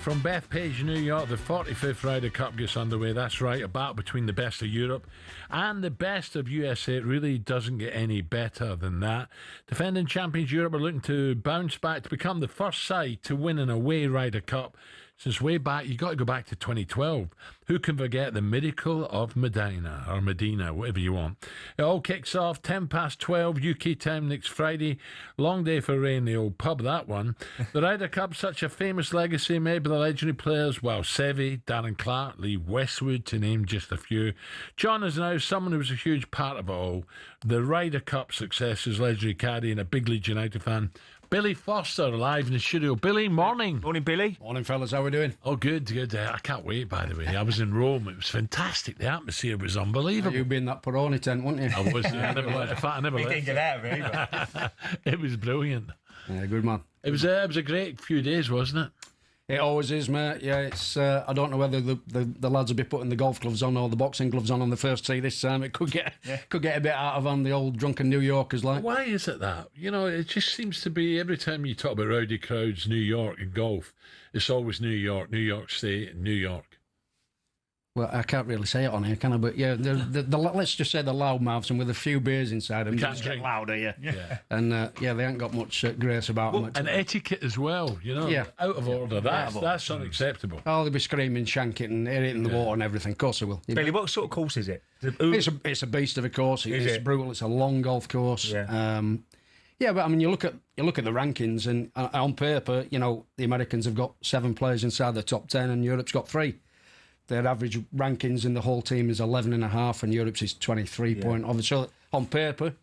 From Bethpage, New York, the 45th Ryder Cup gets underway. That's right, a battle between the best of Europe and the best of USA. It really doesn't get any better than that. Defending champions Europe are looking to bounce back to become the first side to win an away Ryder Cup since way back. You got to go back to 2012. Who can forget the miracle of Medina, or Medina, whatever you want. It all kicks off 12 UK time next Friday. Long day for Ray in the old pub, that one. The Ryder Cup, such a famous legacy made by the legendary players, well, Seve, Darren Clarke, Lee Westwood, to name just a few. John is now someone who was a huge part of it all. The Ryder Cup success is legendary caddy and a big Leeds United fan. Billy Foster live in the studio. Billy, morning. Morning, Billy. Morning, fellas. How are we doing? Oh, good. I can't wait, by the way. I was in Rome. It was fantastic. The atmosphere was unbelievable. You'd be in that Peroni tent, wouldn't you? I was. Yeah, I never left. In fact, I never left. Didn't get out of it either. It was brilliant. Yeah, good man. It was a great few days, wasn't it? It always is, mate. Yeah, it's. I don't know whether the lads will be putting the golf gloves on or the boxing gloves on the first tee this time. It could get a bit out of hand, the old drunken New Yorkers like. Why is it that? You know, it just seems to be every time you talk about rowdy crowds, New York and golf, it's always New York State, and New York. Well, I can't really say it on here, can I? But yeah, let's just say the loudmouths and with a few beers inside them, can't just drink. get louder, yeah. Yeah. And they ain't got much grace about them. And etiquette as well, you know. Yeah. Out of order. That's unacceptable. Oh, they'll be screaming, shanking, and hitting the water and everything. Of course they will. Billy, what sort of course is it? It's a beast of a course. It's brutal. It's a long golf course. Yeah. Yeah, but I mean, you look at the rankings, and on paper, you know, the Americans have got 7 players inside the top 10, and Europe's got 3. Their average rankings in the whole team is 11.5, and Europe's is 23 point. Obviously, on paper,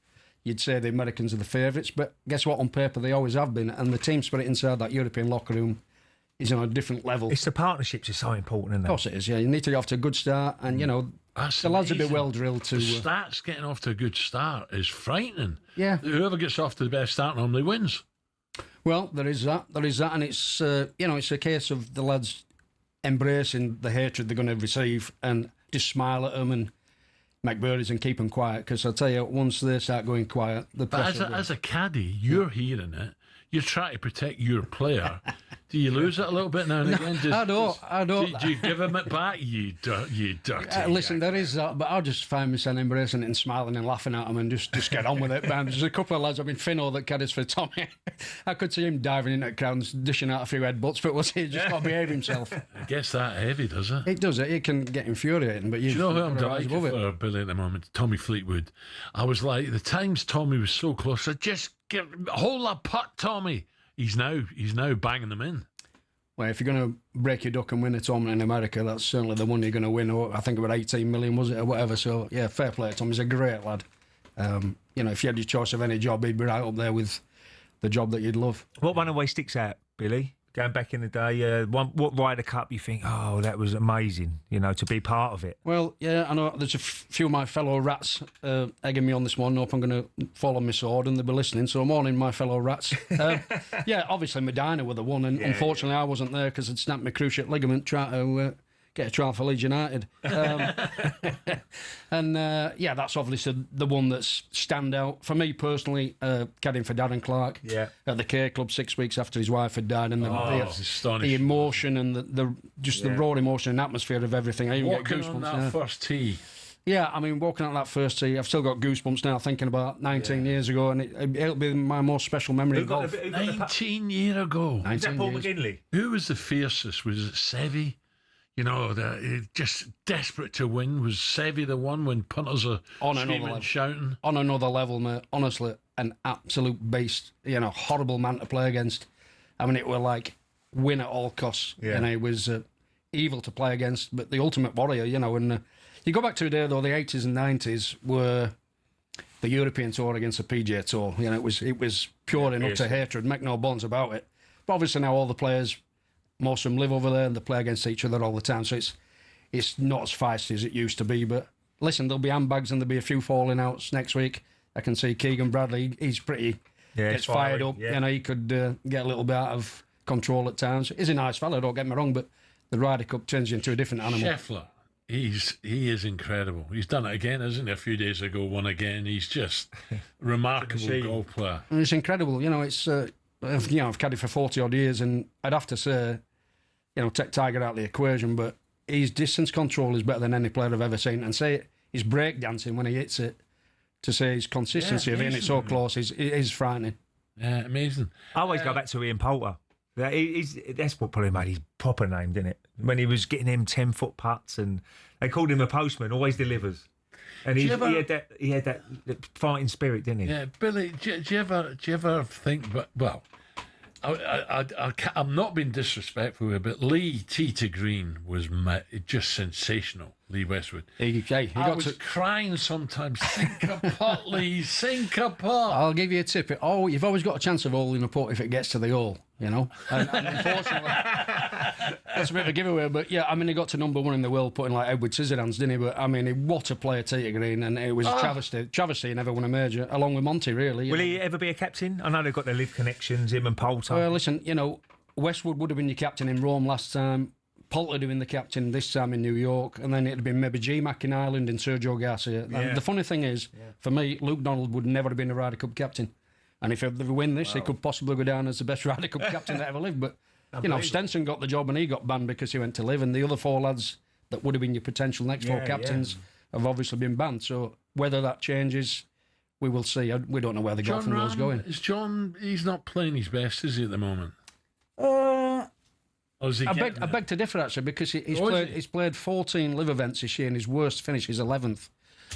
you'd say the Americans are the favourites, but guess what? On paper, they always have been, and the team spirit inside that European locker room is on a different level. It's the partnerships are so important, isn't it? Of course it is, yeah. You need to get off to a good start, and, you know, the lads will be well drilled to... The stats getting off to a good start is frightening. Yeah. Whoever gets off to the best start normally wins. Well, there is that, and it's, it's a case of the lads embracing the hatred they're going to receive and just smile at them and make birdies and keep them quiet, because I'll tell you, once they start going quiet, the pressure... But as a caddy, you're hearing it. You're trying to protect your player. Do you lose it a little bit now and again? I don't. Do you give him it back? You dirty. Listen, there is that, but I just find myself embracing it and smiling and laughing at them and just get on with it. Man, there's a couple of lads. I mean, Finno that caddies for Tommy. I could see him diving into the crowd and dishing out a few headbutts, but he just got to behave himself. It gets that heavy, does it? It does. It can get infuriating. But do you know who I'm delighted for, Billy, at the moment? Tommy Fleetwood. I was like, the times Tommy was so close, I just hold that putt, Tommy. He's now banging them in. Well, if you're going to break your duck and win a tournament in America, that's certainly the one you're going to win. I think about 18 million, was it, or whatever. So, yeah, fair play to Tom. He's a great lad. You know, if you had your choice of any job, he'd be right up there with the job that you'd love. What one away sticks out, Billy? Going back in the day, what Ryder Cup you think, oh, that was amazing, you know, to be part of it? Well, yeah, I know there's a few of my fellow rats egging me on this one. Hope I'm going to fall on my sword and they'll be listening. So morning, my fellow rats. Yeah, obviously Medina were the one, and unfortunately I wasn't there because I'd snapped my cruciate ligament trying to get a trial for Leeds United. And that's obviously the one that's stand out. For me personally, caddying for Darren Clarke at the K Club 6 weeks after his wife had died, and the emotion and the raw emotion and atmosphere of everything. I even get goosebumps on that now. first tee. Yeah, I mean, walking out that first tee, I've still got goosebumps now thinking about 19 years ago, and it'll be my most special memory of golf. 19 years ago. Is that Paul McGinley? Who was the fiercest? Was it Seve? You know, just desperate to win. Was Seve the one when punters are screaming and shouting? On another level, mate. Honestly, an absolute beast. You know, horrible man to play against. I mean, it were like win at all costs. Yeah. And it was evil to play against, but the ultimate warrior, you know. And you go back to a day, though, the 80s and 90s were the European Tour against the PGA Tour. You know, it was pure and utter hatred. Make no bones about it. But obviously now all the players... Most of them live over there and they play against each other all the time. So it's not as feisty as it used to be. But listen, there'll be handbags and there'll be a few falling outs next week. I can see Keegan Bradley, he's pretty... gets fired up. Yeah. You know, he could get a little bit out of control at times. He's a nice fella, don't get me wrong, but the Ryder Cup turns you into a different animal. Scheffler, he is incredible. He's done it again, hasn't he? A few days ago, won again. He's just remarkable golf player. And it's incredible. You know, it's... I've caddied for 40 odd years, and I'd have to say, take Tiger out of the equation, but his distance control is better than any player I've ever seen. And say his breakdancing when he hits it, to say his consistency of hitting it so close is frightening. Yeah, amazing. I always go back to Ian Poulter. That's what probably made his proper name, didn't it? When he was getting them 10-foot putts, and they called him a postman, always delivers. And he had that fighting spirit, didn't he? Yeah, Billy. Do you ever think? Well, I'm not being disrespectful here, but Lee tee to green was just sensational. Lee Westwood. I was crying sometimes. Sink a putt, Lee. Sink a putt. I'll give you a tip. You've always got a chance of holding a putt if it gets to the hole, And unfortunately, that's a bit of a giveaway. But yeah, I mean, he got to number 1 in the world putting like Edward Scissorhands, didn't he? But I mean, what a player tee to green, and it was a travesty. Travesty he never won a major, along with Monty, really. Will he ever be a captain? I know they've got their live connections, him and Poulter. Well, listen, Westwood would have been your captain in Rome last time. Poulter doing the captain this time in New York, and then it'd have been maybe G-Mac in Ireland and Sergio Garcia. Yeah. The funny thing is, for me, Luke Donald would never have been a Ryder Cup captain. And if they win this, he could possibly go down as the best Ryder Cup captain that ever lived. But, Stenson got the job and he got banned because he went to live, and the other 4 lads that would have been your potential next 4 captains have obviously been banned. So whether that changes, we will see. We don't know where the golfing world's going. Is John, he's not playing his best, is he, at the moment? I beg to differ, actually, because he's played 14 live events this year, and his worst finish is 11th.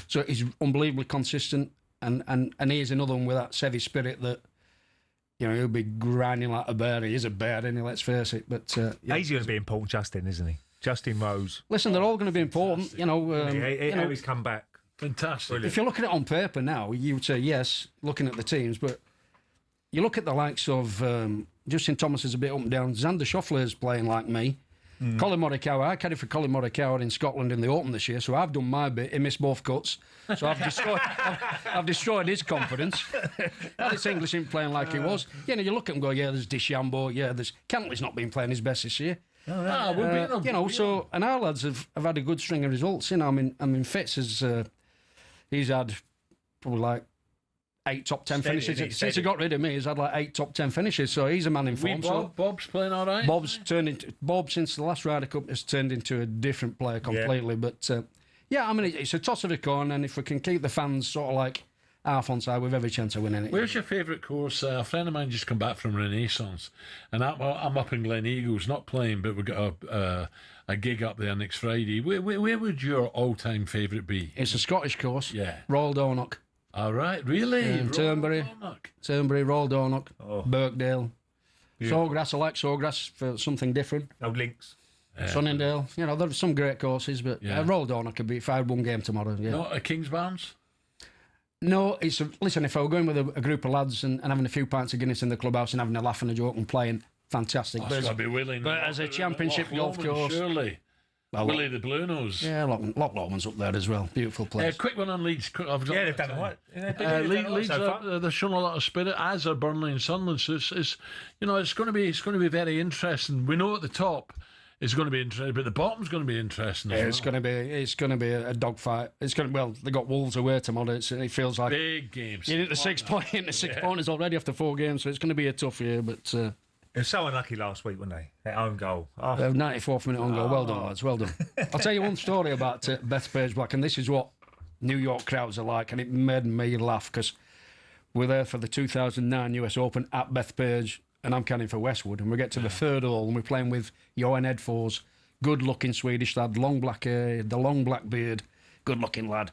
So he's unbelievably consistent, and he is another one with that Sevy spirit that, he'll be grinding like a bear. He is a bear, isn't he? Let's face it. But he's going to be important, Justin, isn't he? Justin Rose. Listen, they're all going to be important. He's come back. Fantastic. Brilliant. If you look at it on paper now, you would say yes, looking at the teams, but you look at the likes of Justin Thomas is a bit up and down. Xander Schauffele's playing like me. Colin Morikawa, I caddied for Colin Morikawa in Scotland in the Open this year, so I've done my bit. He missed both cuts, so I've destroyed his confidence. Alex English ain't playing like he was. You look at him and go, there's DeChambeau, there's Cantlay's not been playing his best this year. And our lads have had a good string of results. I mean, Fitz has he's had probably like 8 top 10 finishes. Since he got rid of me, he's had like 8 top 10 finishes, so he's a man in form. Bob's playing all right? Bob, since the last Ryder Cup, has turned into a different player completely. But, it's a toss of a coin, and if we can keep the fans sort of like half on side, we've every chance of winning it. Where's your favourite course? A friend of mine just come back from Renaissance, and I'm up in Glen Eagles, not playing, but we've got a gig up there next Friday. Where would your all-time favourite be? It's a Scottish course. Yeah. Royal Dornoch. All right, really? Turnberry, Royal Dornoch, Birkdale. Sawgrass, I like Sawgrass for something different. Old Links. Sunningdale. There's some great courses, but Royal Dornoch could be if I had one game tomorrow. Yeah. Not a Kingsbarns? No, listen, if I were going with a group of lads and having a few pints of Guinness in the clubhouse and having a laugh and a joke and playing, fantastic. I've got to be willing. But as a championship golf course... Surely. Willie the Blue Nose. Yeah, Loch Lomond's up there as well. Beautiful place. Quick one on Leeds. They've done all right. Leeds, they're showing a lot of spirit, as are Burnley and Sunderland. So it's going to be very interesting. We know at the top it's going to be interesting, but the bottom's going to be interesting. It's going to be a dogfight. They got Wolves away tomorrow. It feels like big games. You're into 6 pointers already after 4 games, so it's going to be a tough year. But they were so unlucky last week, weren't they? That own goal. 94th minute own goal. Well done, lads. Well done. I'll tell you one story about Bethpage Black, and this is what New York crowds are like, and it made me laugh because we're there for the 2009 US Open at Bethpage, and I'm caddying for Westwood, and we get to the 3rd hole, and we're playing with Johan Edfors, good-looking Swedish lad, long black hair, the long black beard, good-looking lad,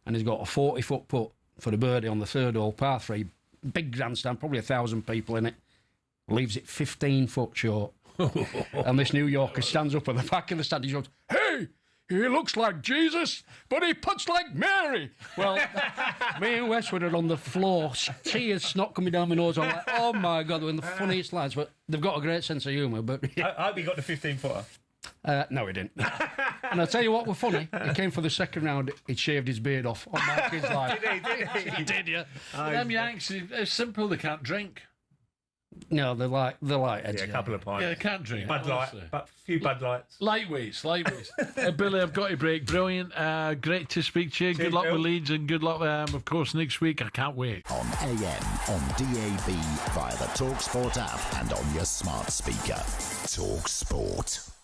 and he's got a 40-foot putt for the birdie on the 3rd hole, par 3, big grandstand, probably 1,000 people in it. Leaves it 15 foot short. And this New Yorker stands up at the back of the stand. He goes, "Hey, he looks like Jesus, but he puts like Mary." Well, me and Westwood are on the floor, tears, snot coming down my nose. I'm like, oh my God, they're the funniest lads, but they've got a great sense of humour. But I hope he got the 15-footer. No, he didn't. And I'll tell you what was funny. He came for the second round, he'd shaved his beard off on my kid's life. Did he? He did, yeah. Them Yanks, it's simple, they can't drink. No, they're like edgy. Yeah, a couple of pints. Yeah, they can't drink. Bud Light, but a few Bud Lights. Lightweights. Billy, I've got to break. Brilliant. Great to speak to you. Good luck with Leeds and good luck, of course, next week. I can't wait. On AM, on DAB, via the talkSPORT app and on your smart speaker. talkSPORT.